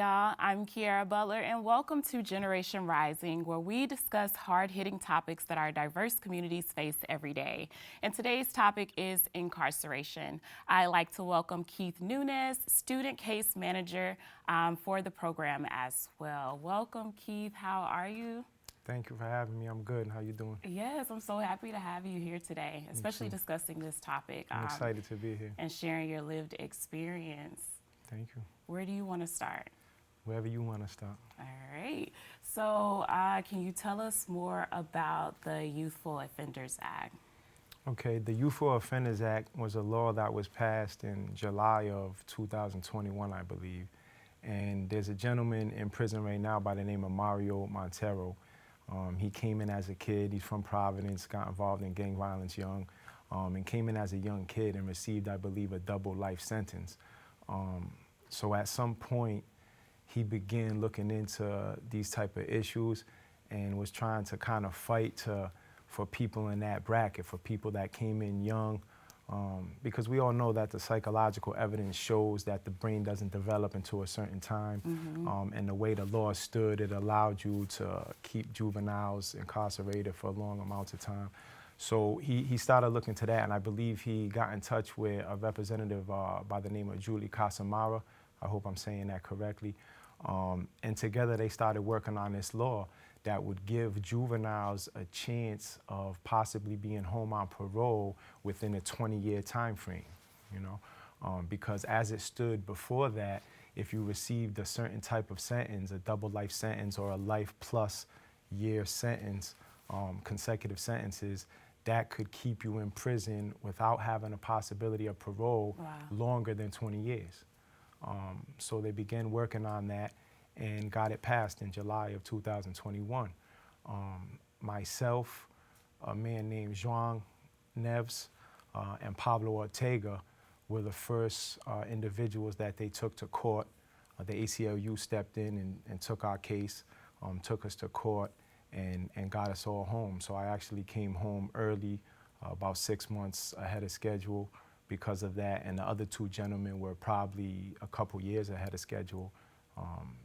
y'all. I'm Kiara Butler, and welcome to Generation Rising, where we discuss hard-hitting topics that our diverse communities face every day. And today's topic is incarceration. I'd like to welcome Keith Nunes, Student Case Manager for the program as well. Welcome, Keith. How are you? Thank you for having me. I'm good. How you doing? Yes, I'm so happy to have you here today, especially discussing this topic. I'm excited to be here. And sharing your lived experience. Thank you. Where do you want to start? Wherever you want to start. All right. So can you tell us more about the Youthful Offenders Act? Okay, the Youthful Offenders Act was a law that was passed in July of 2021, I believe. And there's a gentleman in prison right now by the name of Mario Montero. He came in as a kid. He's from Providence, got involved in gang violence young, and came in as a young kid and received, I believe, a double life sentence. So at some point, he began looking into these type of issues and was trying to kind of fight for people in that bracket, for people that came in young, because we all know that the psychological evidence shows that the brain doesn't develop until a certain time. And the way the law stood, it allowed you to keep juveniles incarcerated for long amounts of time. So he started looking to that, and I believe he got in touch with a representative by the name of Julie Casamara. I hope I'm saying that correctly. And together they started working on this law that would give juveniles a chance of possibly being home on parole within a 20-year time frame, you know? Because as it stood before that, if you received a certain type of sentence, a double life sentence or a life plus year sentence, consecutive sentences, that could keep you in prison without having a possibility of parole longer than 20 years. So they began working on that and got it passed in July of 2021. Myself, a man named Juan Neves, and Pablo Ortega were the first individuals that they took to court. The ACLU stepped in and took our case, took us to court, and got us all home. So I actually came home early, about 6 months ahead of schedule because of that, and the other two gentlemen were probably a couple years ahead of schedule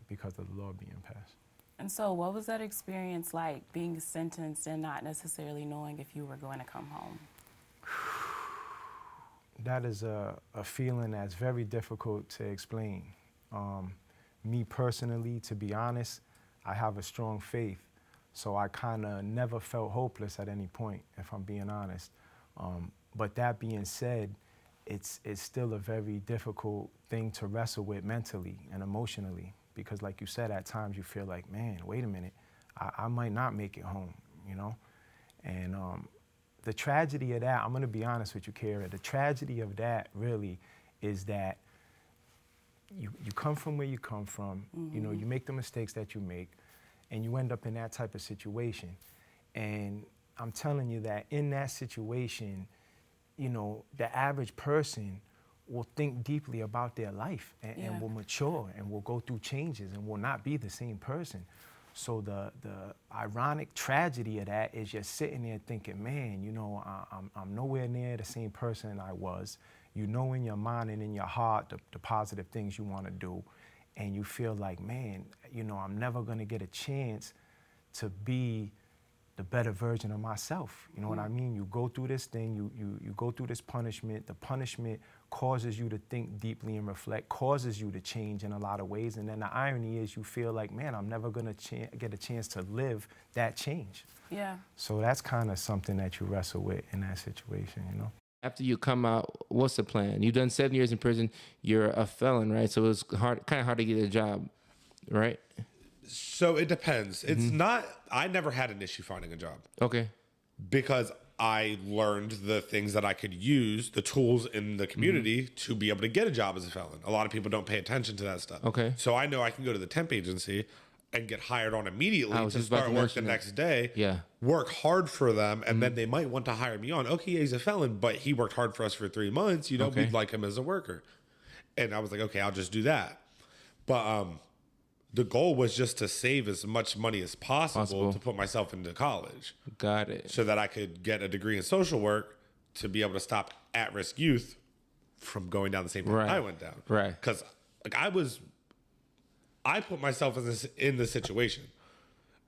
because of the law being passed. And so what was that experience like, being sentenced and not necessarily knowing if you were going to come home? That is a feeling that's very difficult to explain. Me personally, to be honest, I have a strong faith, so I kind of never felt hopeless at any point, if I'm being honest. But that being said, it's still a very difficult thing to wrestle with mentally and emotionally, because like you said, at times you feel like, man, wait a minute, I might not make it home, you know? And the tragedy of that, I'm gonna be honest with you, Kiara, the tragedy of that really is that you come from where you come from, you know, you make the mistakes that you make, and you end up in that type of situation. And I'm telling you that in that situation, you know, the average person will think deeply about their life and will mature and will go through changes and will not be the same person. So the ironic tragedy of that is you're sitting there thinking, man, you know, I'm nowhere near the same person I was. You know in your mind and in your heart the positive things you want to do, and you feel like, man, you know, I'm never going to get a chance to be the better version of myself. You know what I mean? You go through this thing, you go through this punishment. The punishment causes you to think deeply and reflect, causes you to change in a lot of ways. And then the irony is you feel like, man, I'm never gonna get a chance to live that change. Yeah. So that's kind of something that you wrestle with in that situation, you know? After you come out, what's the plan? You've done 7 years in prison, you're a felon, right? So it's kind of hard to get a job, right? So it depends. It's not, I never had an issue finding a job. Okay. Because I learned the things that I could use, the tools in the community to be able to get a job as a felon. A lot of people don't pay attention to that stuff. Okay. So I know I can go to the temp agency and get hired on immediately to start work the next day. Yeah. Work hard for them, and then they might want to hire me on. Okay, he's a felon, but he worked hard for us for 3 months. You know, we'd like him as a worker. And I was like, okay, I'll just do that. But the goal was just to save as much money as possible to put myself into college. Got it. So that I could get a degree in social work to be able to stop at-risk youth from going down the same path I went down. Right. Because like, I put myself in this situation.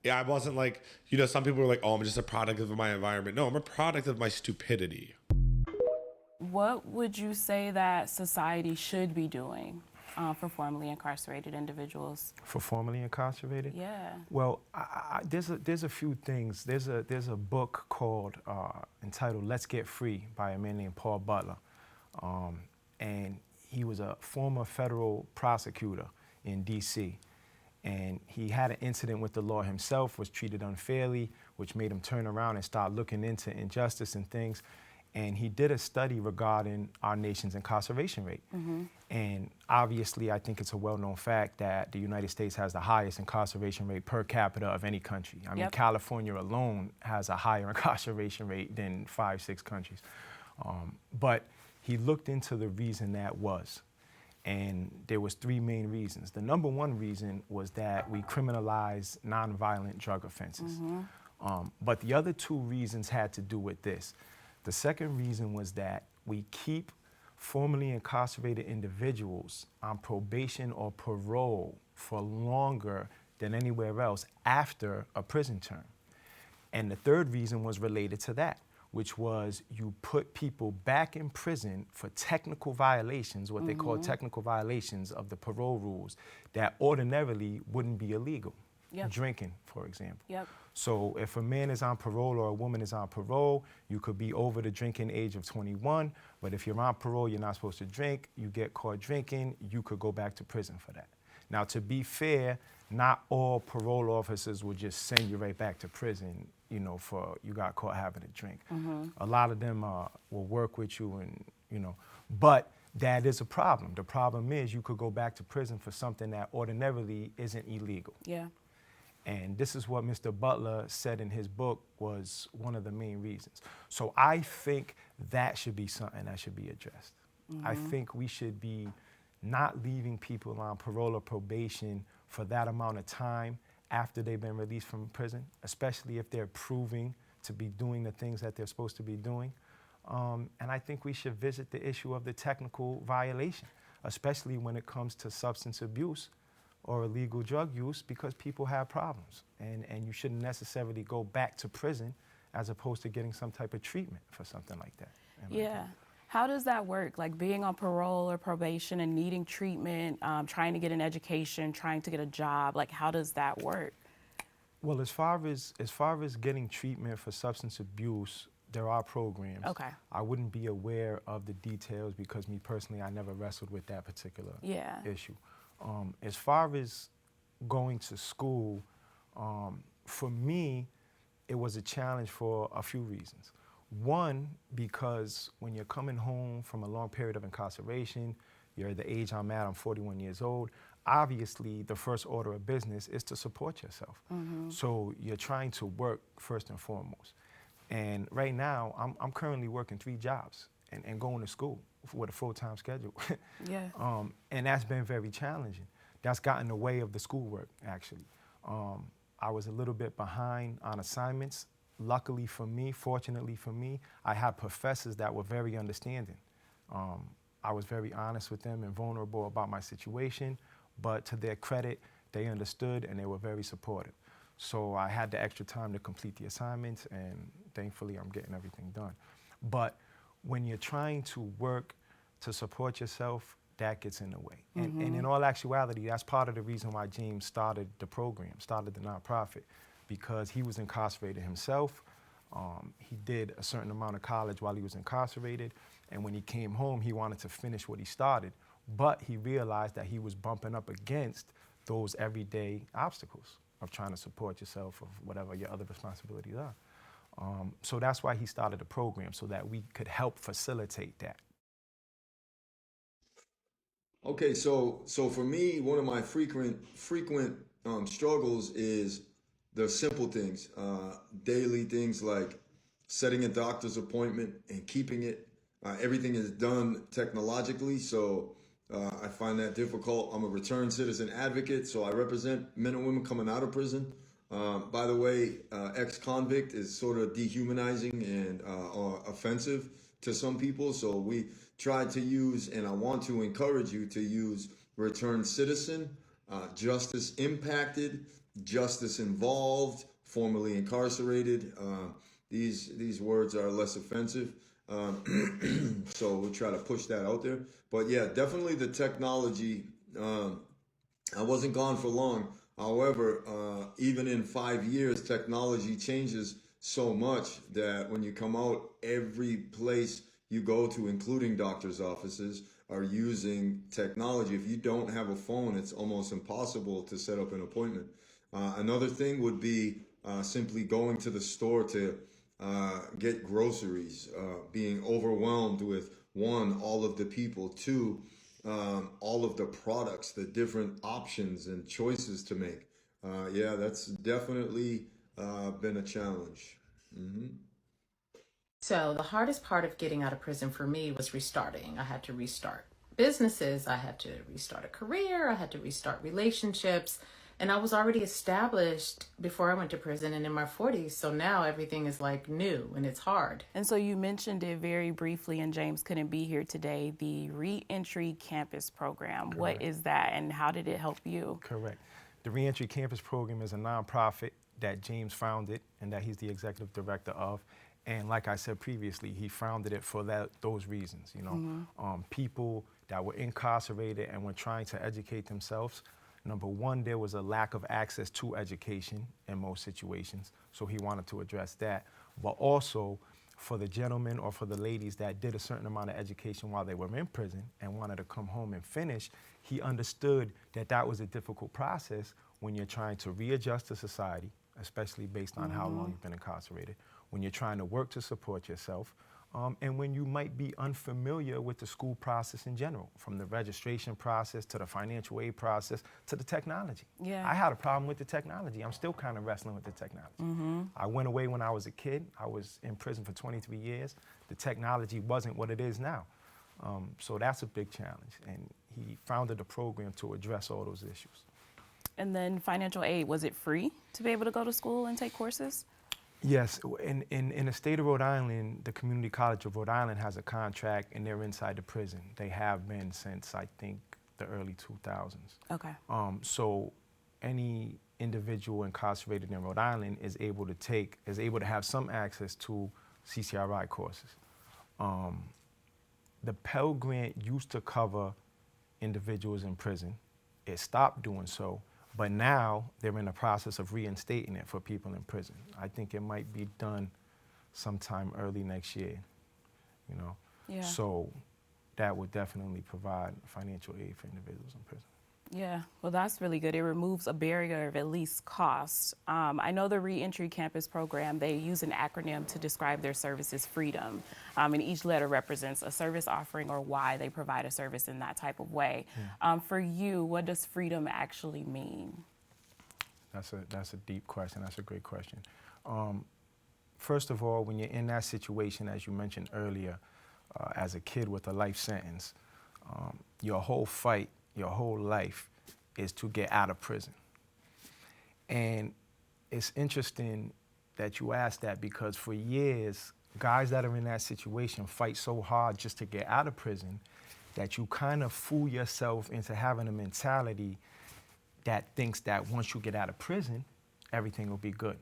Yeah, I wasn't like, some people were like, oh, I'm just a product of my environment. No, I'm a product of my stupidity. What would you say that society should be doing for formerly incarcerated individuals? For formerly incarcerated? Yeah. Well, there's a few things. There's a book called entitled "Let's Get Free" by a man named Paul Butler, and he was a former federal prosecutor in D.C. And he had an incident with the law himself, was treated unfairly, which made him turn around and start looking into injustice and things. And he did a study regarding our nation's incarceration rate. Mm-hmm. And obviously, I think it's a well-known fact that the United States has the highest incarceration rate per capita of any country. I mean, California alone has a higher incarceration rate than 5-6 countries. But he looked into the reason that was. And there was 3 main reasons. The number 1 reason was that we criminalized nonviolent drug offenses. Mm-hmm. But the other 2 reasons had to do with this. The second reason was that we keep formerly incarcerated individuals on probation or parole for longer than anywhere else after a prison term. And the third reason was related to that, which was you put people back in prison for technical violations, what they call technical violations of the parole rules that ordinarily wouldn't be illegal. Yep. Drinking, for example. Yep. So if a man is on parole or a woman is on parole, you could be over the drinking age of 21, but if you're on parole, you're not supposed to drink, you get caught drinking, you could go back to prison for that. Now, to be fair, not all parole officers will just send you right back to prison, for you got caught having a drink. Mm-hmm. A lot of them will work with you and, but that is a problem. The problem is you could go back to prison for something that ordinarily isn't illegal. Yeah. And this is what Mr. Butler said in his book was one of the main reasons. So I think that should be something that should be addressed. Mm-hmm. I think we should be not leaving people on parole or probation for that amount of time after they've been released from prison, especially if they're proving to be doing the things that they're supposed to be doing. And I think we should visit the issue of the technical violation, especially when it comes to substance abuse or illegal drug use, because people have problems. And you shouldn't necessarily go back to prison as opposed to getting some type of treatment for something like that. Yeah. How does that work? Like being on parole or probation and needing treatment, trying to get an education, trying to get a job, like how does that work? Well, as far as getting treatment for substance abuse, there are programs. Okay. I wouldn't be aware of the details because me personally, I never wrestled with that particular issue. As far as going to school, for me, it was a challenge for a few reasons. One, because when you're coming home from a long period of incarceration, you're at the age I'm at, I'm 41 years old, obviously the first order of business is to support yourself. Mm-hmm. So you're trying to work first and foremost. And right now, I'm currently working 3 jobs and going to school with a full-time schedule. Yeah. And that's been very challenging. That's gotten in the way of the schoolwork, actually. I was a little bit behind on assignments. Luckily for me, fortunately for me, I had professors that were very understanding. I was very honest with them and vulnerable about my situation, but to their credit, they understood and they were very supportive. So I had the extra time to complete the assignments, and thankfully I'm getting everything done. But when you're trying to work to support yourself, that gets in the way. Mm-hmm. And in all actuality, that's part of the reason why James started the program, started the nonprofit, because he was incarcerated himself. He did a certain amount of college while he was incarcerated, and when he came home, he wanted to finish what he started, but he realized that he was bumping up against those everyday obstacles of trying to support yourself, of whatever your other responsibilities are. So that's why he started the program, so that we could help facilitate that. Okay, so for me, one of my frequent struggles is the simple things, daily things like setting a doctor's appointment and keeping it. Everything is done technologically, so I find that difficult. I'm a returned citizen advocate, so I represent men and women coming out of prison. By the way, ex-convict is sort of dehumanizing and offensive to some people, so we try to use, and I want to encourage you to use returned citizen. justice impacted, justice involved, formerly incarcerated. These words are less offensive. So we'll try to push that out there. But yeah, definitely the technology. I wasn't gone for long. However, even in 5 years, technology changes so much that when you come out, every place you go to, including doctors' offices, are using technology. If you don't have a phone, it's almost impossible to set up an appointment. Another thing would be simply going to the store to get groceries, being overwhelmed with one, all of the people, two, all of the products, the different options and choices to make. Yeah, that's definitely been a challenge. So the hardest part of getting out of prison for me was restarting. I had to restart businesses. I had to restart a career. I had to restart relationships. And I was already established before I went to prison and in my 40s. So now everything is like new and it's hard. And so you mentioned it very briefly, and James couldn't be here today, the Reentry Campus Program. Correct. What is that and how did it help you? Correct. The Reentry Campus Program is a nonprofit that James founded and that he's the executive director of. And like I said previously, he founded it for those reasons, you know. People that were incarcerated and were trying to educate themselves. Number one, there was a lack of access to education in most situations, so he wanted to address that. But also, for the gentlemen or for the ladies that did a certain amount of education while they were in prison and wanted to come home and finish, he understood that that was a difficult process when you're trying to readjust to society, especially based on how long you've been incarcerated, when you're trying to work to support yourself, and when you might be unfamiliar with the school process in general, from the registration process to the financial aid process to the technology. Yeah. I had a problem with the technology. I'm still kind of wrestling with the technology. I went away when I was a kid. I was in prison for 23 years. The technology wasn't what it is now. So that's a big challenge. And he founded a program to address all those issues. And then financial aid, was it free to be able to go to school and take courses? Yes, in the state of Rhode Island, the Community College of Rhode Island has a contract and they're inside the prison. They have been since, I think, the early 2000s. Okay. So any individual incarcerated in Rhode Island is able to have some access to CCRI courses. The Pell Grant used to cover individuals in prison. It stopped doing so. But now they're in the process of reinstating it for people in prison. I think it might be done sometime early next year, you know? Yeah. So that would definitely provide financial aid for individuals in prison. Yeah, well, that's really good. It removes a barrier of at least cost. I know the Reentry Campus Program, they use an acronym to describe their services, FREEDOM. And each letter represents a service offering or why they provide a service in that type of way. Yeah. For you, what does FREEDOM actually mean? That's a deep question. That's a great question. First of all, when you're in that situation, as you mentioned earlier, as a kid with a life sentence, your whole fight, your whole life is to get out of prison. And it's interesting that you asked that because for years, guys that are in that situation fight so hard just to get out of prison that you kind of fool yourself into having a mentality that thinks that once you get out of prison, everything will be good.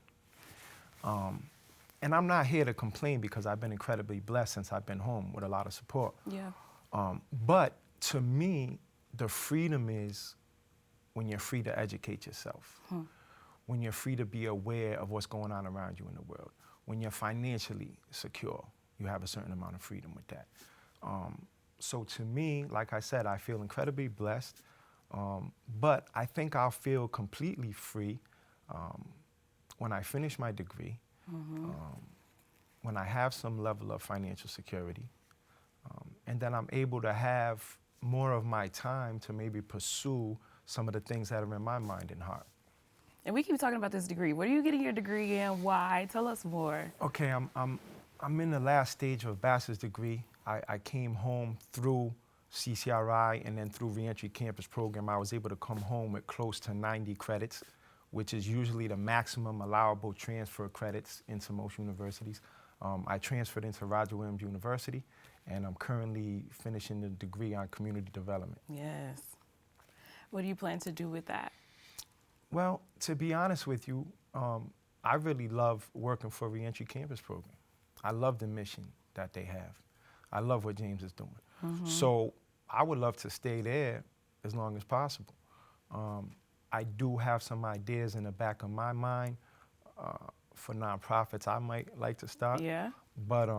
And I'm not here to complain because I've been incredibly blessed since I've been home with a lot of support. Yeah. But to me, the freedom is when you're free to educate yourself, when you're free to be aware of what's going on around you in the world, when you're financially secure, you have a certain amount of freedom with that. So to me, like I said, I feel incredibly blessed, but I think I'll feel completely free when I finish my degree, when I have some level of financial security, and then I'm able to have more of my time to maybe pursue some of the things that are in my mind and heart. And we keep talking about this degree. What are you getting your degree in? Why? Tell us more. Okay, I'm in the last stage of a bachelor's degree. I came home through CCRI and then through Reentry Campus Program. I was able to come home with close to 90 credits, which is usually the maximum allowable transfer credits into most universities. I transferred into Roger Williams University, and I'm currently finishing the degree on community development. Yes. What do you plan to do with that? Well, to be honest with you, I really love working for Reentry Campus Program. I love the mission that they have. I love what James is doing. So I would love to stay there as long as possible. I do have some ideas in the back of my mind for nonprofits I might like to start. Yeah. But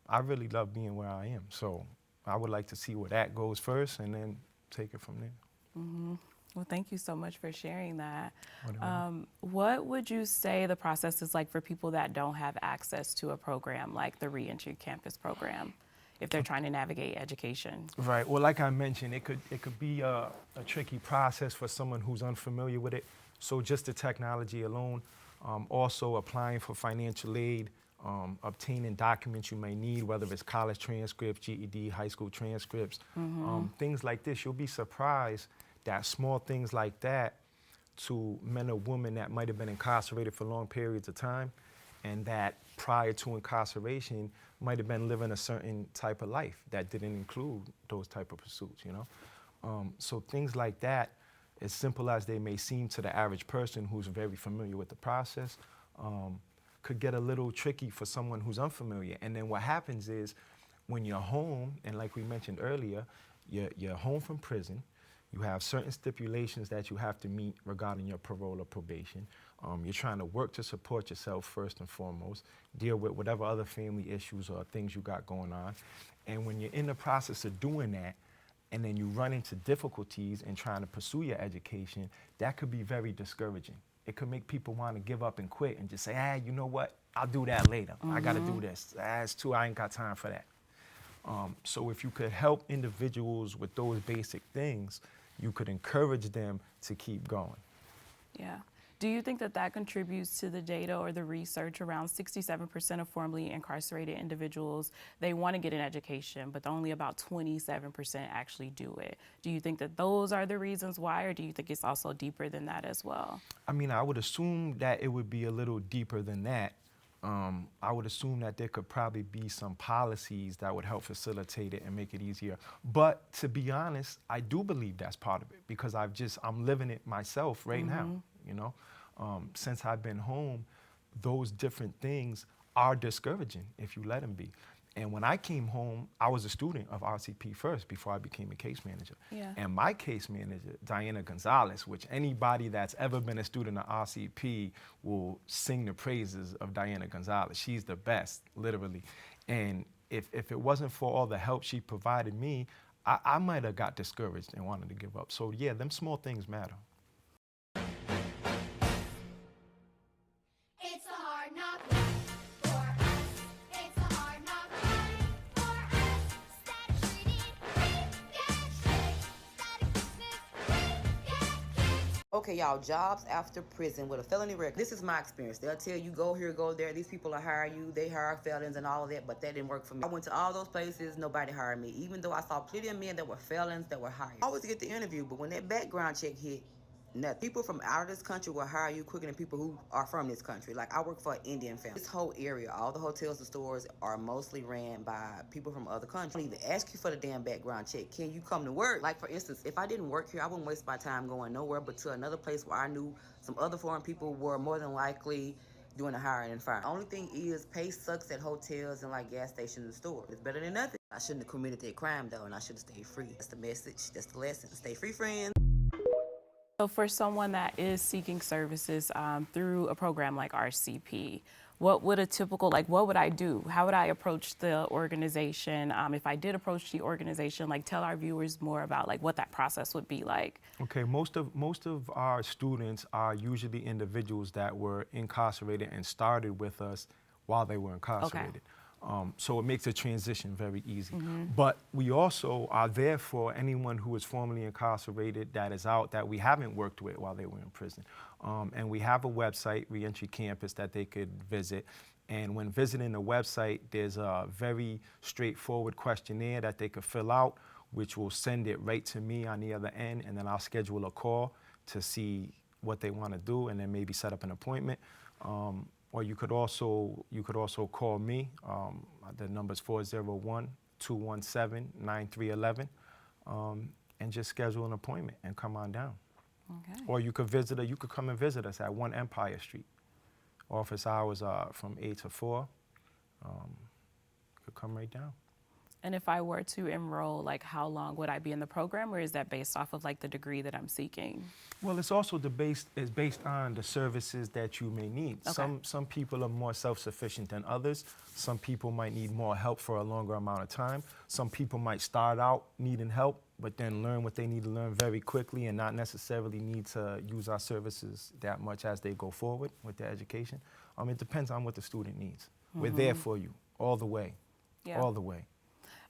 I really love being where I am. So I would like to see where that goes first and then take it from there. Well, thank you so much for sharing that. Whatever. What would you say the process is like for people that don't have access to a program like the Reentry Campus Program, if they're trying to navigate education? Right. Well, like I mentioned, it could be a tricky process for someone who's unfamiliar with it. So just the technology alone, also applying for financial aid, obtaining documents you may need, whether it's college transcripts, GED, high school transcripts, things like this. You'll be surprised that small things like that to men or women that might have been incarcerated for long periods of time and that prior to incarceration might have been living a certain type of life that didn't include those type of pursuits, you know? So things like that, as simple as they may seem to the average person who's very familiar with the process, could get a little tricky for someone who's unfamiliar. And then what happens is when you're home, and like we mentioned earlier, you're home from prison, you have certain stipulations that you have to meet regarding your parole or probation. You're trying to work to support yourself first and foremost, deal with whatever other family issues or things you got going on. And when you're in the process of doing that, and then you run into difficulties in trying to pursue your education, that could be very discouraging. It could make people want to give up and quit and just say, you know what, I'll do that later. I gotta do this. It's too, I ain't got time for that. So if you could help individuals with those basic things, you could encourage them to keep going. Yeah. Do you think that that contributes to the data or the research around 67% of formerly incarcerated individuals, they want to get an education, but only about 27% actually do it? Do you think that those are the reasons why, or do you think it's also deeper than that as well? I mean, I would assume that it would be a little deeper than that. I would assume that there could probably be some policies that would help facilitate it and make it easier. But to be honest, I do believe that's part of it because I'm living it myself right now, you know? Since I've been home, those different things are discouraging if you let them be. And when I came home, I was a student of RCP first before I became a case manager. Yeah. And my case manager, Diana Gonzalez, which anybody that's ever been a student of RCP will sing the praises of Diana Gonzalez. She's the best, literally. And if it wasn't for all the help she provided me, I might have got discouraged and wanted to give up. So yeah, them small things matter. Okay, y'all, jobs after prison with a felony record. This is my experience. They'll tell you, go here, go there. These people will hire you. They hire felons and all of that, but that didn't work for me. I went to all those places. Nobody hired me, even though I saw plenty of men that were felons that were hired. I always get the interview, but when that background check hit, nothing. People from out of this country will hire you quicker than people who are from this country. Like, I work for an Indian family. This whole area, all the hotels and stores are mostly ran by people from other countries. I don't even ask you for the damn background check. Can you come to work? Like, for instance, if I didn't work here, I wouldn't waste my time going nowhere but to another place where I knew some other foreign people were more than likely doing the hiring and firing. Only thing is, pay sucks at hotels and like gas stations and stores. It's better than nothing. I shouldn't have committed that crime though, and I should have stayed free. That's the message. That's the lesson. Stay free, friends. So for someone that is seeking services through a program like RCP, what would what would I do? How would I approach the organization? If I did approach the organization, tell our viewers more about what that process would be like. Okay, most of our students are usually individuals that were incarcerated and started with us while they were incarcerated. Okay. So it makes the transition very easy. But we also are there for anyone who is formerly incarcerated that is out that we haven't worked with while they were in prison. And we have a website, Reentry Campus, that they could visit. And when visiting the website, there's a very straightforward questionnaire that they could fill out, which will send it right to me on the other end, and then I'll schedule a call to see what they want to do and then maybe set up an appointment. Or you could also call me. The number's 401-217-9311. and just schedule an appointment and come on down. Okay. Or you could come and visit us at 1 Empire Street. Office hours are from 8 to 4. You could come right down. And if I were to enroll, like how long would I be in the program, or is that based off of like the degree that I'm seeking? Well, it's also based on the services that you may need. Okay. Some people are more self-sufficient than others. Some people might need more help for a longer amount of time. Some people might start out needing help, but then learn what they need to learn very quickly and not necessarily need to use our services that much as they go forward with their education. It depends on what the student needs. We're there for you all the way, all the way.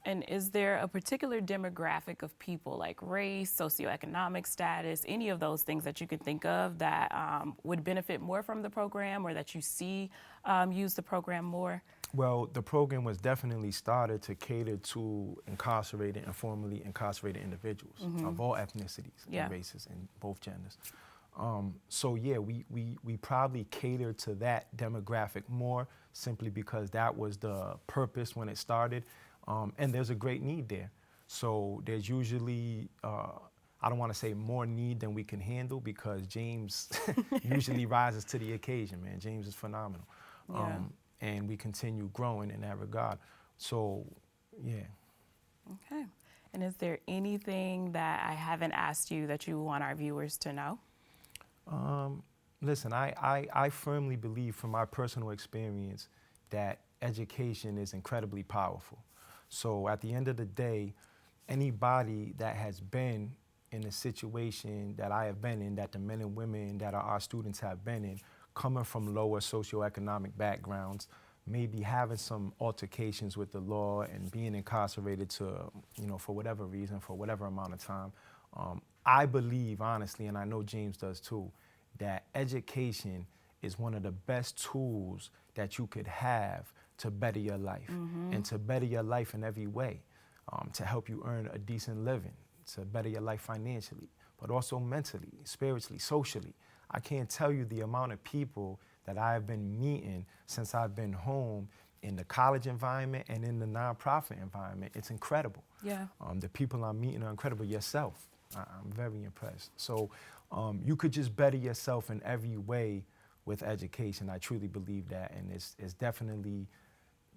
And is there a particular demographic of people, like race, socioeconomic status, any of those things that you can think of that would benefit more from the program, or that you see use the program more? Well, the program was definitely started to cater to incarcerated and formerly incarcerated individuals of all ethnicities and races and both genders. So yeah, we probably catered to that demographic more, simply because that was the purpose when it started. And there's a great need there. So there's usually, I don't want to say more need than we can handle, because James usually rises to the occasion, man. James is phenomenal. And we continue growing in that regard. So, yeah. Okay. And is there anything that I haven't asked you that you want our viewers to know? Listen, I firmly believe from my personal experience that education is incredibly powerful. So at the end of the day, anybody that has been in a situation that I have been in, that the men and women that are our students have been in, coming from lower socioeconomic backgrounds, maybe having some altercations with the law and being incarcerated to, for whatever reason, for whatever amount of time, I believe, honestly, and I know James does too, that education is one of the best tools that you could have to better your life, and to better your life in every way, to help you earn a decent living, to better your life financially, but also mentally, spiritually, socially. I can't tell you the amount of people that I've been meeting since I've been home in the college environment and in the nonprofit environment. It's incredible. Yeah. The people I'm meeting are incredible. Yourself, I'm very impressed. So you could just better yourself in every way with education. I truly believe that, and it's definitely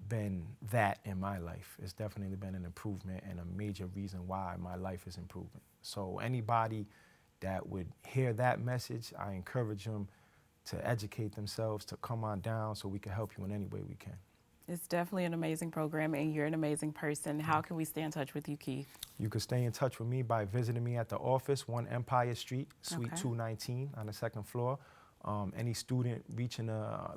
been that in my life. It's definitely been an improvement and a major reason why my life is improving. So anybody that would hear that message, I encourage them to educate themselves, to come on down so we can help you in any way we can. It's definitely an amazing program, and you're an amazing person. How can we stay in touch with you, Keith? You can stay in touch with me by visiting me at the office, 1 Empire Street, Suite 219 on the 2nd floor. Any student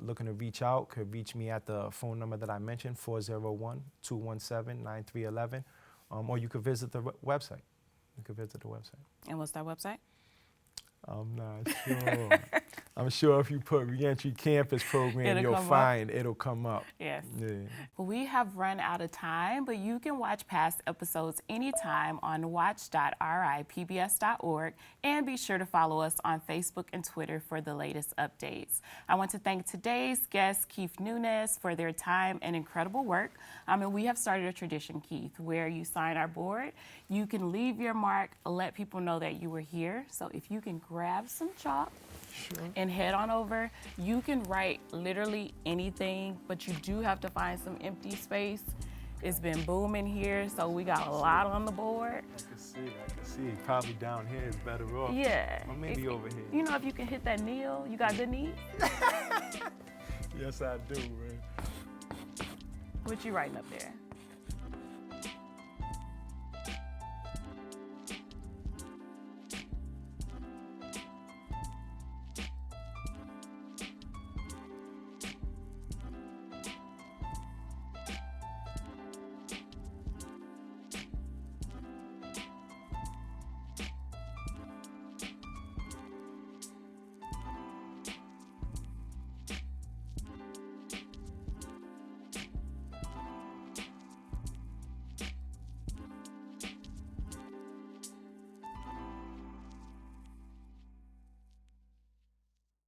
looking to reach out could reach me at the phone number that I mentioned, 401-217-9311, or you could visit the website. And what's that website? I'm not sure. I'm sure if you put Reentry Campus Program, it'll come up. Yes. Yeah. We have run out of time, but you can watch past episodes anytime on watch.ripbs.org, and be sure to follow us on Facebook and Twitter for the latest updates. I want to thank today's guest, Keith Nunes, for their time and incredible work. And we have started a tradition, Keith, where you sign our board. You can leave your mark, let people know that you were here. So if you can grab some chalk, and head on over. You can write literally anything, but you do have to find some empty space. It's been booming here, so we got a lot on the board. I can see. Probably down here is better off. Yeah. Or maybe over here. You know, if you can hit that kneel, you got good knees? Yes, I do, man. What you writing up there?